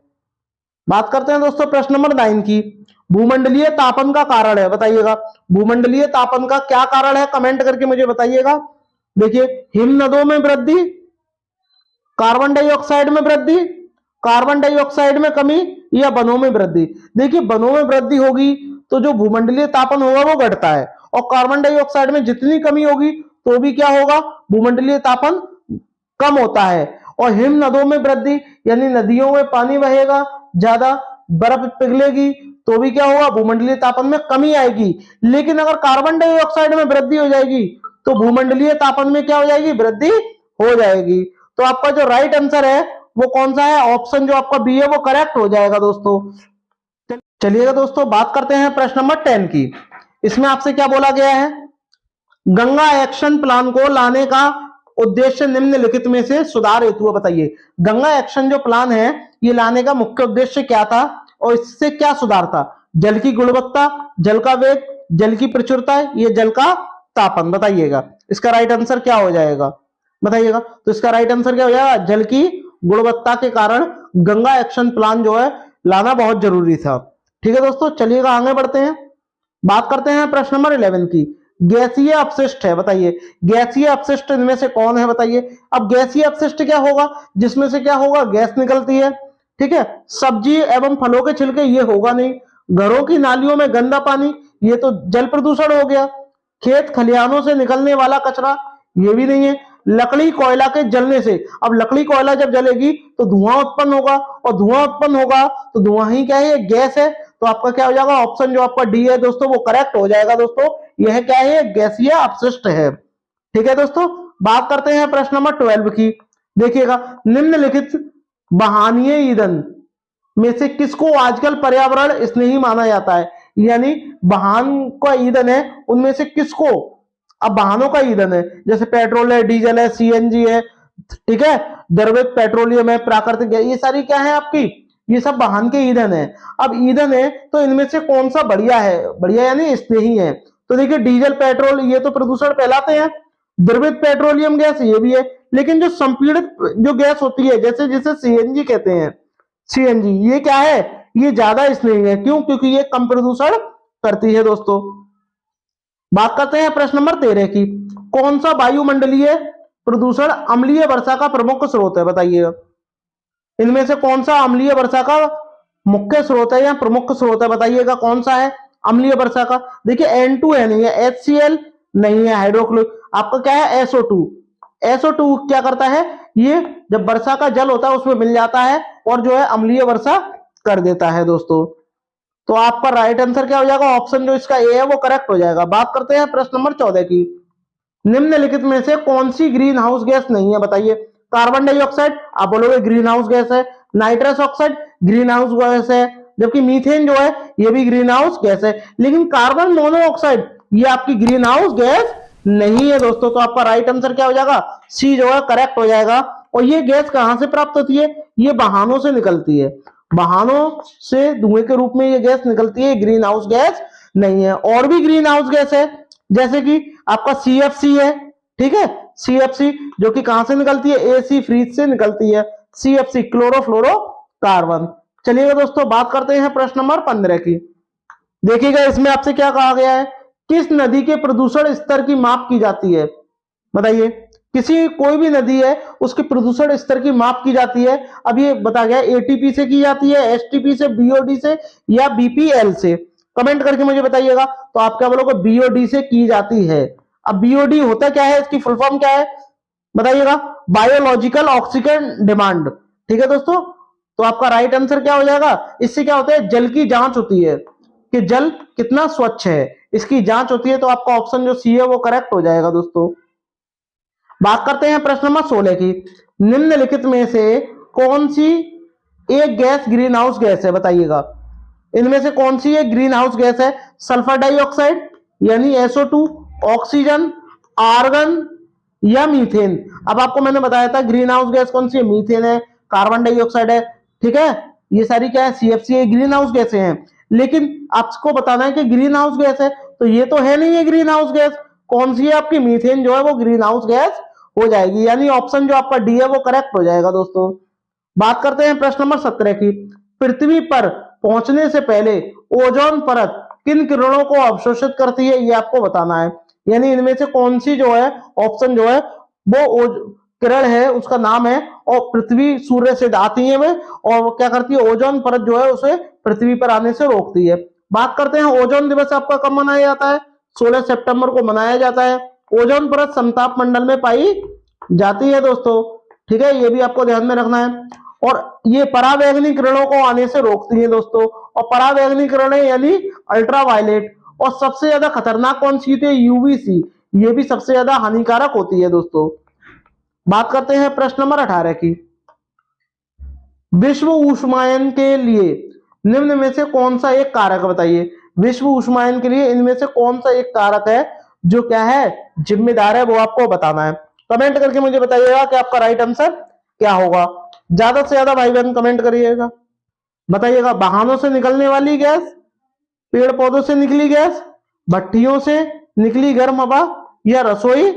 बात करते हैं दोस्तों प्रश्न नंबर 9 की। भूमंडलीय तापन का कारण है, बताइएगा भूमंडलीय तापन का क्या कारण है, कमेंट करके मुझे बताइएगा। देखिए, हिम नदों में वृद्धि, कार्बन डाइऑक्साइड में वृद्धि, कार्बन डाइऑक्साइड में कमी, या वनों में वृद्धि। देखिए, वनों में वृद्धि होगी तो जो भूमंडलीय तापन होगा वो घटता है, और कार्बन डाइऑक्साइड में जितनी कमी होगी तो भी क्या होगा, भूमंडलीय तापन कम होता है। और हिम नदों में वृद्धि यानी नदियों में पानी बहेगा ज्यादा, बर्फ पिघलेगी तो भी क्या होगा, भूमंडलीय तापन में कमी आएगी। लेकिन अगर कार्बन डाइऑक्साइड में वृद्धि हो जाएगी तो भूमंडलीय तापन में क्या हो जाएगी, वृद्धि हो जाएगी। तो आपका जो राइट आंसर है वो कौन सा है, ऑप्शन जो आपका बी है वो करेक्ट हो जाएगा दोस्तों। चलिएगा दोस्तों बात करते हैं प्रश्न नंबर 10 की। इसमें आपसे क्या बोला गया है, गंगा एक्शन प्लान को लाने का उद्देश्य निम्नलिखित में से सुधार हेतु है, बताइए गंगा एक्शन जो प्लान है ये लाने का मुख्य उद्देश्य क्या था और इससे क्या सुधार था। जल की गुणवत्ता, जल का वेग, जल की प्रचुरता, ये जल का तापन, बताइएगा इसका राइट आंसर क्या हो जाएगा, बताइएगा। तो इसका राइट आंसर क्या हो जाएगा, जल की गुणवत्ता के कारण गंगा एक्शन प्लान जो है लाना बहुत जरूरी था। ठीक है दोस्तों, चलिएगा आगे बढ़ते हैं, बात करते हैं प्रश्न नंबर 11 की। गैसीय अपशिष्ट है, बताइए गैसीय अपशिष्ट इनमें से कौन है, बताइए। अब गैसीय अपशिष्ट क्या होगा, जिसमें से क्या होगा, गैस निकलती है। ठीक है, सब्जी एवं फलों के छिलके ये होगा नहीं, घरों की नालियों में गंदा पानी ये तो जल प्रदूषण हो गया, खेत खलिहानों से निकलने वाला कचरा ये भी नहीं है, लकड़ी कोयला के जलने से, अब लकड़ी कोयला जब जलेगी तो धुआं उत्पन्न होगा, और धुआं उत्पन्न होगा तो धुआं ही क्या है, गैस है। तो आपका क्या हो जाएगा, ऑप्शन जो आपका डी है दोस्तों वो करेक्ट हो जाएगा दोस्तों, यह क्या है, गैसीय अपशिष्ट है। ठीक है दोस्तों, बात करते हैं प्रश्न नंबर 12 की। देखिएगा, निम्नलिखित वाहनीय ईंधन में से किसको आजकल पर्यावरण स्नेही माना जाता है, यानी वाहन का ईंधन है उनमें से किसको, अब वाहनों का ईंधन है जैसे पेट्रोल है, डीजल है, सीएनजी है, ठीक है, द्रवित पेट्रोलियम है, प्राकृतिक गैस, ये सारी क्या है आपकी, ये सब वाहन के ईंधन है। अब ईंधन है तो इनमें से कौन सा बढ़िया है, बढ़िया यानी स्नेही है। तो देखिए डीजल पेट्रोल ये तो प्रदूषण फैलाते हैं, द्रवित पेट्रोलियम गैस ये भी है, लेकिन जो संपीड़ित जो गैस होती है जैसे जिसे सीएनजी कहते हैं, सीएनजी ये क्या है, ये ज्यादा स्नेही है। क्यों, क्योंकि ये कम प्रदूषण करती है दोस्तों। बात करते हैं प्रश्न नंबर 13 की। कौन सा वायुमंडलीय प्रदूषण अम्लीय वर्षा का प्रमुख स्रोत है, बताइएगा इनमें से कौन सा अम्लीय वर्षा का मुख्य स्रोत है या प्रमुख स्रोत है, बताइएगा कौन सा है अम्लीय वर्षा का। देखिए N2 नहीं है, HCl नहीं है, हाइड्रोक्लोरिक, आपका क्या है SO2। SO2 क्या करता है, ये जब वर्षा का जल होता है उसमें मिल जाता है और जो है अम्लीय वर्षा कर देता है दोस्तों। तो आपका राइट आंसर क्या हो जाएगा, ऑप्शन जो इसका ए है वो करेक्ट हो जाएगा। बात करते हैं प्रश्न नंबर 14 की। निम्नलिखित में से कौन सी ग्रीन हाउस गैस नहीं है, बताइए। कार्बन डाइऑक्साइड आप बोलोगे ग्रीन हाउस गैस है, nitrous oxide green house gas है, जबकि मीथेन जो है ये भी ग्रीन हाउस गैस है, लेकिन कार्बन मोनोऑक्साइड ये आपकी ग्रीन हाउस गैस नहीं है दोस्तों। तो आपका राइट आंसर क्या हो जाएगा, सी जो है करेक्ट हो जाएगा। और ये गैस कहां से प्राप्त होती है, ये वाहनों से निकलती है, वाहनों से धुएं के रूप में ये गैस निकलती है, ग्रीन हाउस गैस नहीं है। और भी ग्रीन हाउस गैस है जैसे कि आपका CFC है, ठीक है, CFC जो कि कहां से निकलती है, AC फ्रीज से निकलती है, CFC क्लोरोफ्लोरोकार्बन। चलिएगा दोस्तों बात करते हैं प्रश्न नंबर 15 की। देखिएगा इसमें आपसे क्या कहा गया है, किस नदी के प्रदूषण स्तर की माप की जाती है। बताइए। किसी कोई भी नदी है उसके प्रदूषण स्तर की माप की जाती है। अब ये बता गया एटीपी से की जाती है, एसटीपी से, बीओडी से या बीपीएल से। कमेंट करके मुझे बताइएगा। तो आप क्या बोलोगे? बीओडी से की जाती है। अब बीओडी होता क्या है, इसकी फुल फॉर्म क्या है बताइएगा? Biological oxygen demand. ठीक है दोस्तों, तो आपका राइट आंसर क्या हो जाएगा? इससे क्या होता है, जल की जांच होती है कि जल कितना स्वच्छ है, इसकी जांच होती है। तो आपका ऑप्शन जो सी है वो करेक्ट हो जाएगा दोस्तों। बात करते हैं प्रश्न नंबर 16 की। निम्नलिखित में से कौन सी एक गैस ग्रीन हाउस गैस है बताइएगा? इनमें से कौन सी एक ग्रीन हाउस गैस है? सल्फर डाइऑक्साइड यानी SO2, ऑक्सीजन, आर्गन या मीथेन। अब आपको मैंने बताया था ग्रीन हाउस गैस कौन सी है, मीथेन है, कार्बन डाइऑक्साइड है। ठीक है, ये सारी क्या है, CFC ग्रीन हाउस गैसें हैं। लेकिन आपको बताना है कि ग्रीन हाउस गैस है, तो ये तो है नहीं है ग्रीन हाउस गैस। कौन सी है आपकी? मीथेन जो है वो ग्रीन हाउस गैस हो जाएगी, यानी ऑप्शन जो आपका डी है वो करेक्ट हो जाएगा दोस्तों। बात करते हैं प्रश्न नंबर 17 की। पृथ्वी पर पहुंचने से पहले ओजोन परत किन किरणों को अवशोषित करती है, ये आपको बताना है। यानी इनमें से कौन सी जो है ऑप्शन जो है वो किरण है, उसका नाम है, और पृथ्वी सूर्य से आती है वे, और वो क्या करती है, ओजोन परत जो है उसे पृथ्वी पर आने से रोकती है। बात करते हैं ओजोन दिवस आपका कब मनाया जाता है? 16 सितंबर को मनाया जाता है। ओजोन परत समताप मंडल में पाई जाती है दोस्तों। ठीक है, ये भी आपको ध्यान में रखना है। और ये पराबैंगनी किरणों को आने से रोकती है दोस्तों। और पराबैंगनी किरणें यानी अल्ट्रावायलेट। और सबसे ज्यादा खतरनाक कौन सी थी? UVC। ये भी सबसे ज्यादा हानिकारक होती है दोस्तों। बात करते हैं प्रश्न नंबर 18 की। विश्व ऊष्मायन के लिए निम्न में से कौन सा एक कारक बताइए? विश्व ऊष्मायन के लिए इनमें से कौन सा एक कारक है जो क्या है, जिम्मेदार है, वो आपको बताना है। कमेंट करके मुझे बताइएगा कि आपका राइट आंसर क्या होगा। ज्यादा से ज्यादा भाई बहन कमेंट करिएगा, बताइएगा। वाहनों से निकलने वाली गैस, पेड़ पौधों से निकली गैस, भट्टियों से निकली गर्म हवा, या रसोई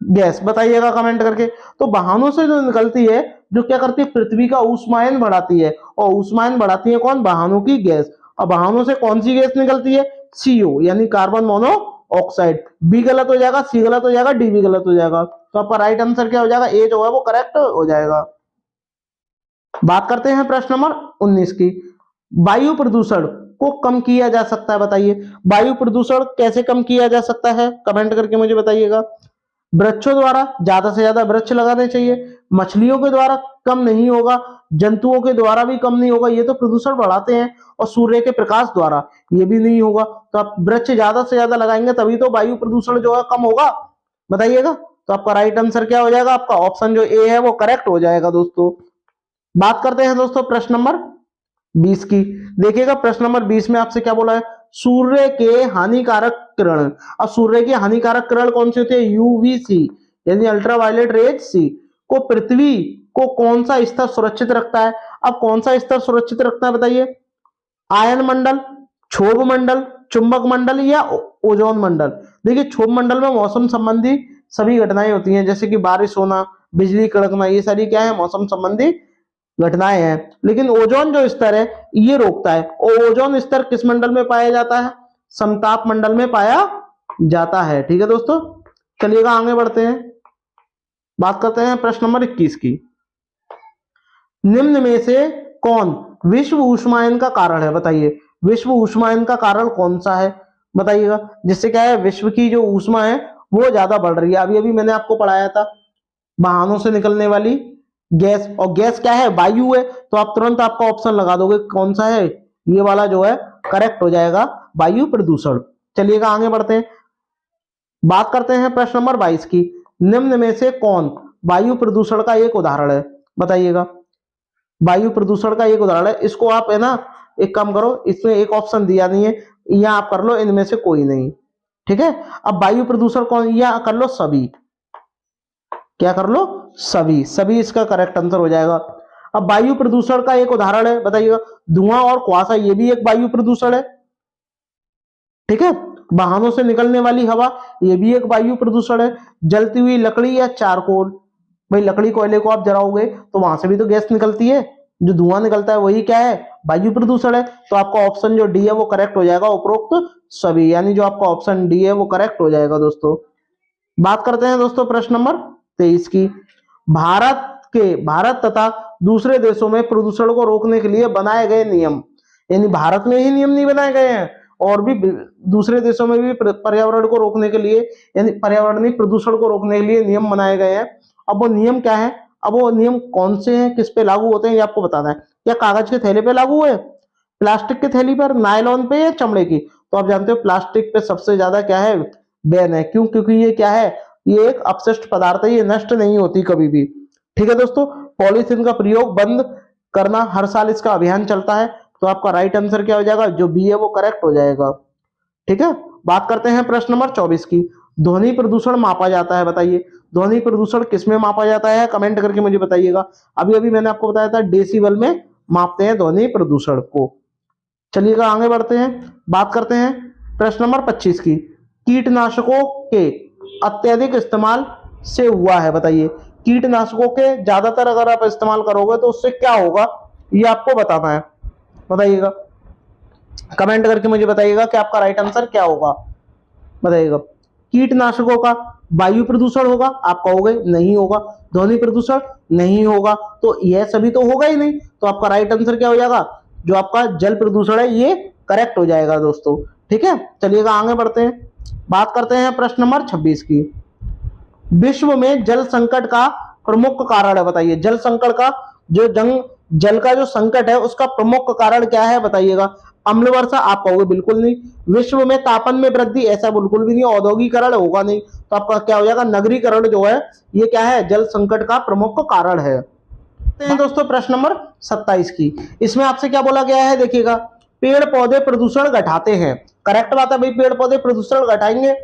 गैस, बताइएगा कमेंट करके। तो वाहनों से जो निकलती है, जो क्या करती है, पृथ्वी का ऊष्मायन बढ़ाती है। और ऊष्मायन बढ़ाती है कौन? वाहनों की गैस। और वाहनों से कौन सी गैस निकलती है? CO यानी कार्बन मोनो ऑक्साइड। बी गलत हो जाएगा, सी गलत हो जाएगा, डी भी गलत हो जाएगा। तो आपका राइट आंसर क्या हो जाएगा? ए जो है वो करेक्ट हो जाएगा। बात करते हैं प्रश्न नंबर 19 की। वायु प्रदूषण को कम किया जा सकता है बताइए? वायु प्रदूषण कैसे कम किया जा सकता है, कमेंट करके मुझे बताइएगा। वृक्षों द्वारा, ज्यादा से ज्यादा वृक्ष लगाने चाहिए। मछलियों के द्वारा कम नहीं होगा, जंतुओं के द्वारा भी कम नहीं होगा, ये तो प्रदूषण बढ़ाते हैं। और सूर्य के प्रकाश द्वारा ये भी नहीं होगा। तो आप वृक्ष ज्यादा से ज्यादा लगाएंगे तभी तो वायु प्रदूषण जो है कम होगा, बताइएगा। तो आपका राइट आंसर क्या हो जाएगा? आपका ऑप्शन जो ए है वो करेक्ट हो जाएगा दोस्तों। बात करते हैं दोस्तों प्रश्न नंबर 20 की। देखिएगा प्रश्न नंबर 20 में आपसे क्या बोला है? सूर्य के हानिकारक किरण। अब सूर्य की हानिकारक किरण कौन सी होती है? UVC यानी अल्ट्रावायलेट रेज सी को पृथ्वी को कौन सा स्तर सुरक्षित रखता है? अब कौन सा स्तर सुरक्षित रखता है बताइए? आयन मंडल, क्षोभ मंडल, चुंबक मंडल या ओजोन मंडल। देखिए क्षोभ मंडल में मौसम संबंधी सभी घटनाएं होती हैं, जैसे कि बारिश होना, बिजली कड़कना, ये सारी क्या है, मौसम संबंधी घटनाएं हैं। लेकिन ओजोन जो स्तर है ये रोकता है। और ओजोन स्तर किस मंडल में पाया जाता है? समताप मंडल में पाया जाता है। ठीक है दोस्तों, चलिएगा आगे बढ़ते हैं। बात करते हैं प्रश्न नंबर 21 की। निम्न में से कौन विश्व ऊष्मायन का कारण है बताइए? विश्व ऊष्मायन का कारण कौन सा है बताइएगा? जिससे क्या है, विश्व की जो ऊष्मा है वो ज्यादा बढ़ रही है। अभी अभी मैंने आपको पढ़ाया था, वाहनों से निकलने वाली गैस। और गैस क्या है? वायु है। तो आप तुरंत आपका ऑप्शन लगा दोगे कौन सा है, ये वाला जो है करेक्ट हो जाएगा, वायु प्रदूषण। चलिएगा आगे बढ़ते हैं। बात करते हैं प्रश्न नंबर 22 की। निम्न में से कौन वायु प्रदूषण का एक उदाहरण है बताइएगा? वायु प्रदूषण का एक उदाहरण है, इसको आप है ना एक काम करो, इसमें एक ऑप्शन दिया नहीं है, या आप कर लो इनमें से कोई नहीं। ठीक है, अब वायु प्रदूषण कौन, या कर लो सभी। क्या कर लो? सभी। सभी इसका करेक्ट आंसर हो जाएगा। अब वायु प्रदूषण का एक उदाहरण है बताइएगा, धुआं और कुआसा, ये भी एक वायु प्रदूषण है। ठीक है, वाहनों से निकलने वाली हवा, ये भी एक वायु प्रदूषण है। जलती हुई लकड़ी या चारकोल, भाई लकड़ी कोयले को आप जलाओगे तो वहां से भी तो गैस निकलती है, जो धुआं निकलता है वही क्या है, वायु प्रदूषण है। तो आपका ऑप्शन जो डी है वो करेक्ट हो जाएगा, उपरोक्त सभी, यानी जो आपका ऑप्शन डी है वो करेक्ट हो जाएगा दोस्तों। बात करते हैं दोस्तों प्रश्न नंबर 23 की। भारत तथा दूसरे देशों में प्रदूषण को रोकने के लिए बनाए गए नियम, यानी भारत में ही नियम नहीं बनाए गए हैं और भी दूसरे देशों में भी पर्यावरण को रोकने के लिए, यानी पर्यावरणीय प्रदूषण को रोकने के लिए नियम बनाए गए हैं। अब वो नियम क्या है, अब वो नियम कौन से हैं, किस पे लागू होते हैं, ये आपको बताना है। क्या कागज के थैले पे लागू है, प्लास्टिक की थैली पर, नायलॉन पे या चमड़े की? तो आप जानते हो प्लास्टिक पे सबसे ज्यादा क्या है, बैन है। क्यों? क्योंकि ये क्या है, ये एक अपशिष्ट पदार्थ है, ये नष्ट नहीं होती कभी भी। ठीक है दोस्तों, पॉलीथीन का प्रयोग बंद करना, हर साल इसका अभियान चलता है। तो आपका राइट आंसर क्या हो जाएगा, जो बी है वो करेक्ट हो जाएगा। ठीक है, बात करते हैं प्रश्न नंबर 24 की। ध्वनि प्रदूषण मापा जाता है, बताइए ध्वनि प्रदूषण किसमें मापा जाता है, कमेंट करके मुझे बताइएगा। अभी अभी मैंने आपको बताया था डेसिबल में मापते हैं ध्वनि प्रदूषण को। चलिएगा आगे बढ़ते हैं, बात करते हैं प्रश्न नंबर 25 की। कीटनाशकों के अत्यधिक इस्तेमाल से हुआ है, बताइए कीटनाशकों के ज्यादातर अगर आप इस्तेमाल करोगे तो उससे क्या होगा, ये आपको बताना है। बताइएगा, कमेंट करके मुझे बताइएगा कि आपका राइट आंसर क्या होगा, बताइएगा। कीटनाशकों का वायु प्रदूषण होगा, आप कहोगे नहीं होगा। ध्वनि प्रदूषण नहीं होगा, तो यह सभी तो होगा ही नहीं। तो आपका राइट आंसर क्या हो जाएगा, जो आपका जल प्रदूषण है ये करेक्ट हो जाएगा दोस्तों। ठीक है, चलिएगा आगे बढ़ते हैं, बात करते हैं प्रश्न नंबर 26 की। विश्व में जल संकट का प्रमुख कारण है, बताइए जल संकट का जो जल का जो संकट है उसका प्रमुख कारण क्या है, बताइएगा। अम्ल वर्षा, आप कहोगे बिल्कुल नहीं। विश्व में तापमान में वृद्धि, ऐसा बिल्कुल भी नहीं। औद्योगिकरण होगा नहीं, तो आपका क्या हो जाएगा, नगरीकरण जो है ये क्या है, जल संकट का प्रमुख कारण है। दोस्तों प्रश्न नंबर 27 की, इसमें आपसे क्या बोला गया है, देखिएगा। पेड़ पौधे प्रदूषण घटाते हैं, करेक्ट बात है भाई, पेड़ पौधे प्रदूषण घटाएंगे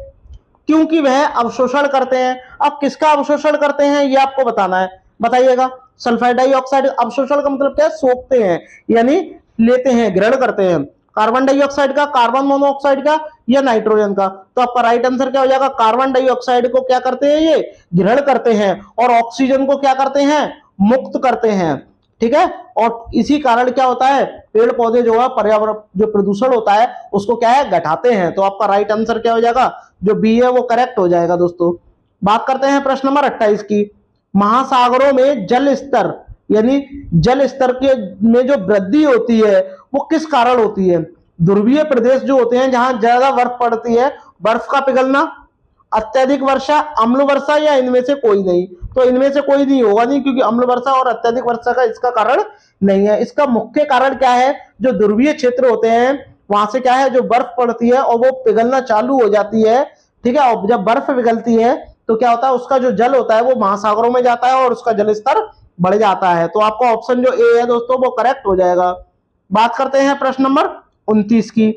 क्योंकि वह अवशोषण करते हैं। अब किसका अवशोषण करते हैं ये आपको बताना है, बताइएगा। सल्फर डाइऑक्साइड, अवशोषण का मतलब क्या है, सोखते हैं, यानी लेते हैं, ग्रहण करते हैं। कार्बन डाइऑक्साइड का, कार्बन मोनोऑक्साइड का या नाइट्रोजन का? तो आपका राइट आंसर क्या हो जाएगा, कार्बन डाइऑक्साइड को क्या करते हैं, ये ग्रहण करते हैं, और ऑक्सीजन को क्या करते हैं, मुक्त करते हैं। ठीक है, और इसी कारण क्या होता है, पेड़ पौधे जो है पर्यावरण जो प्रदूषण होता है उसको क्या है, घटाते हैं। तो आपका राइट आंसर क्या हो जाएगा, जो बी है वो करेक्ट हो जाएगा दोस्तों। बात करते हैं प्रश्न नंबर 28 की। महासागरों में जल स्तर, यानी जल स्तर के में जो वृद्धि होती है वो किस कारण होती है? ध्रुवीय प्रदेश जो होते हैं जहां ज्यादा बर्फ पड़ती है, बर्फ का पिघलना, अत्यधिक वर्षा, अम्ल वर्षा, या इनमें से कोई नहीं? तो इनमें से कोई नहीं होगा नहीं, क्योंकि अम्ल वर्षा और अत्यधिक वर्षा का इसका कारण नहीं है। इसका मुख्य कारण क्या है, जो ध्रुवीय क्षेत्र होते हैं वहां से क्या है, जो बर्फ पड़ती है और वो पिघलना चालू हो जाती है। ठीक है, और जब बर्फ पिघलती है तो क्या होता है, उसका जो जल होता है वो महासागरों में जाता है और उसका जल स्तर बढ़ जाता है। तो आपका ऑप्शन जो ए है दोस्तों वो करेक्ट हो जाएगा। बात करते हैं प्रश्न नंबर 29 की।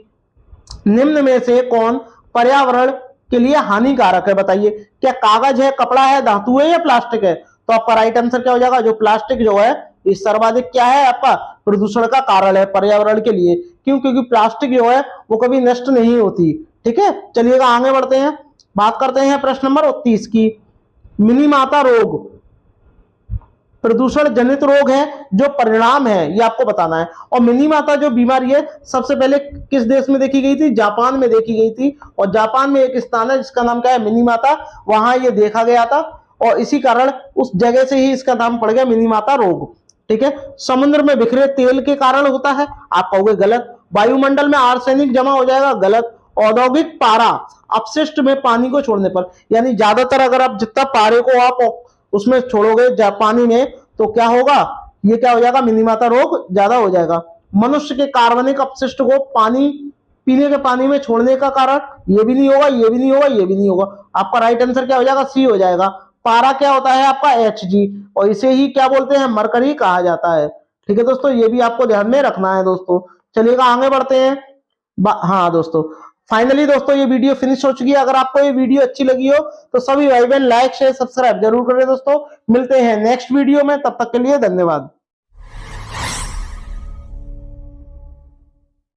निम्न में से कौन पर्यावरण के लिए हानिकारक है, बताइए। क्या कागज है, कपड़ा है, धातु है या प्लास्टिक है? तो आपका राइट आंसर क्या हो जाएगा, जो प्लास्टिक जो है इस सर्वाधिक क्या है, आपका प्रदूषण का कारण है पर्यावरण के लिए। क्यों? क्योंकि प्लास्टिक जो है वो कभी नष्ट नहीं होती। ठीक है, चलिएगा आगे बढ़ते हैं, बात करते हैं प्रश्न नंबर 29 की। मिनीमाता रोग प्रदूषण जनित रोग है, जो परिणाम है ये आपको बताना है। और मिनीमाता जो बीमारी है सबसे पहले किस देश में देखी गई थी, जापान में देखी गई थी। और जापान में एक स्थान है जिसका नाम क्या है, मिनीमाता, वहां ये देखा गया था और इसी कारण उस जगह से ही इसका नाम पड़ गया मिनीमाता रोग। ठीक है, समुद्र में बिखरे तेल के कारण होता है, आप कहोगे गलत। वायुमंडल में आर्सेनिक जमा हो जाएगा, गलत। औद्योगिक पारा अपशिष्ट में पानी को छोड़ने पर, यानी ज्यादातर अगर आप जितना पारे को आप उसमें छोड़ोगे पानी में तो क्या होगा, ये क्या हो जाएगा, मिनीमाता रोग ज्यादा हो जाएगा। मनुष्य के कार्बनिक अपशिष्ट को पानी पीने के पानी में छोड़ने का कारण, ये भी नहीं होगा, ये भी नहीं होगा, ये भी नहीं होगा। आपका राइट आंसर क्या हो जाएगा, सी हो जाएगा। पारा क्या होता है आपका Hg, और इसे ही क्या बोलते हैं, मरकरी कहा जाता है। ठीक है दोस्तों, ये भी आपको ध्यान में रखना है दोस्तों। चलिएगा आगे बढ़ते हैं। हाँ दोस्तों, फाइनली दोस्तों ये वीडियो फिनिश हो चुकी है। अगर आपको ये वीडियो अच्छी लगी हो तो सभी भाई बहन लाइक शेयर सब्सक्राइब जरूर करें दोस्तों। मिलते हैं नेक्स्ट वीडियो में, तब तक के लिए धन्यवाद।